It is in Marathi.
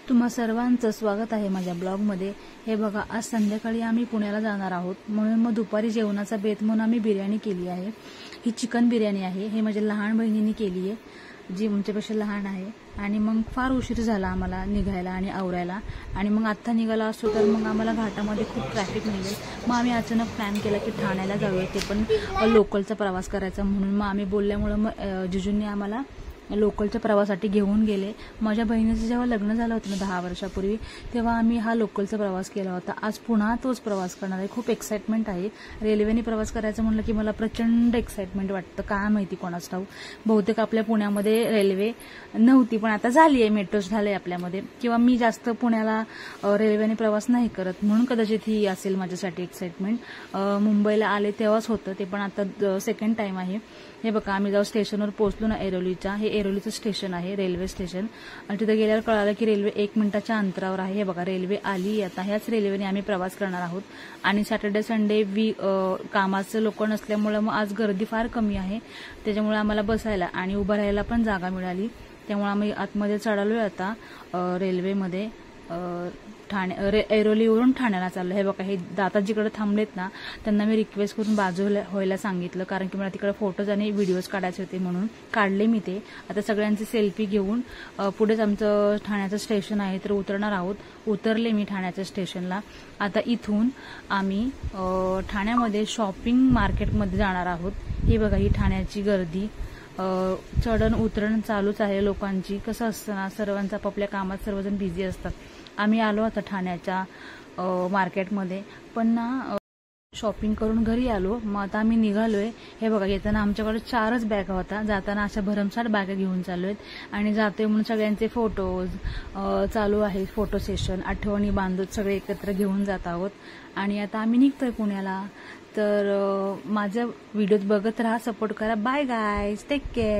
तुम्हा सर्वांचं स्वागत आहे माझ्या ब्लॉगमध्ये। हे बघा, आज संध्याकाळी आम्ही पुण्याला जाणार आहोत, म्हणून मग दुपारी जेवणाचा बेत म्हणून आम्ही बिर्याणी केली आहे। ही चिकन बिर्याणी आहे। हे माझ्या लहान बहिणीने केली आहे, जी आमच्यापेक्षा लहान आहे। आणि मग फार उशीर झाला आम्हाला निघायला आणि आवरायला, आणि मग आत्ता निघाला असतो तर मग आम्हाला घाटामध्ये खूप ट्रॅफिक निघेल। मग आम्ही अचानक प्लॅन केला की ठाण्याला जाऊया, ते पण लोकलचा प्रवास करायचा म्हणून। मग आम्ही बोलल्यामुळे मग जिजूंनी आम्हाला लोकलच्या प्रवासासाठी घेऊन गेले। माझ्या बहिणीचं जेव्हा लग्न झालं होतं ना 10 वर्षापूर्वी, तेव्हा आम्ही हा लोकलचा प्रवास केला होता। आज पुन्हा तोच प्रवास करणार आहे। खूप एक्साइटमेंट आहे। रेल्वेने प्रवास करायचं म्हणलं की मला प्रचंड एक्साइटमेंट वाटतं, काय माहिती कोणाच ठाऊक। बहुतेक आपल्या पुण्यामध्ये रेल्वे नव्हती, पण आता झाली आहे, मेट्रो झाले आपल्यामध्ये। किंवा मी जास्त पुण्याला रेल्वेने प्रवास नाही करत, म्हणून कदाचित ही असेल माझ्यासाठी एक्साइटमेंट। मुंबईला आले तेव्हाच होतं ते, पण आता सेकंड टाइम आहे। हे बघा, आम्ही जेव्हा स्टेशनवर पोहोचलो ना ऐरोलीच्या, हे ऐरोलीचं स्टेशन आहे, रेल्वे स्टेशन। आणि तिथे गेल्यावर कळालं की रेल्वे 1 मिनिटाच्या अंतरावर आहे। हे बघा, रेल्वे आली आता। ह्याच रेल्वेने आम्ही प्रवास करणार आहोत। आणि सॅटर्डे संडे कामाचे लोक नसल्यामुळे मग आज गर्दी फार कमी आहे, त्याच्यामुळे आम्हाला बसायला आणि उभं राहायला पण जागा मिळाली। त्यामुळे आम्ही आतमध्ये चढालोय आता रेल्वेमध्ये। ऐरोलीवरून ठाण्याला चाललो। हे बघा, हे दादा जिकडे थांबलेत ना, त्यांना मी रिक्वेस्ट करून बाजूला व्हायला सांगितलं, कारण की मला तिकडे फोटोज आणि व्हिडिओज काढायचे होते, म्हणून काढले मी ते। आता सगळ्यांचे सेल्फी घेऊन पुढेच आमचं ठाण्याचं स्टेशन आहे, तर उतरणार आहोत। उतरले मी ठाण्याच्या स्टेशनला। आता इथून आम्ही ठाण्यामध्ये शॉपिंग मार्केटमध्ये जाणार आहोत। हे बघा, ही ठाण्याची गर्दी, चढण उतरण चालूच आहे लोकांची। कसं असतं ना, सर्वांचं आपापल्या कामात सर्वजण बिझी असतात। आम्ही आलो आता ठाण्याच्या मार्केटमध्ये, पण ना शॉपिंग करून घरी आलो। मग आता आम्ही निघालोय। हे बघा, येताना आमच्याकडे 4च बॅगा होता, जाताना अशा भरमसाठ बॅगा घेऊन चाललोय। आणि जातोय म्हणून सगळ्यांचे फोटोज चालू आहे, फोटो सेशन, आठवणी बांधत सगळे एकत्र घेऊन जात आहोत। आणि आता आम्ही निघतोय पुण्याला। तर माझ्या व्हिडिओज बघत राहा, सपोर्ट करा। Bye guys, take care.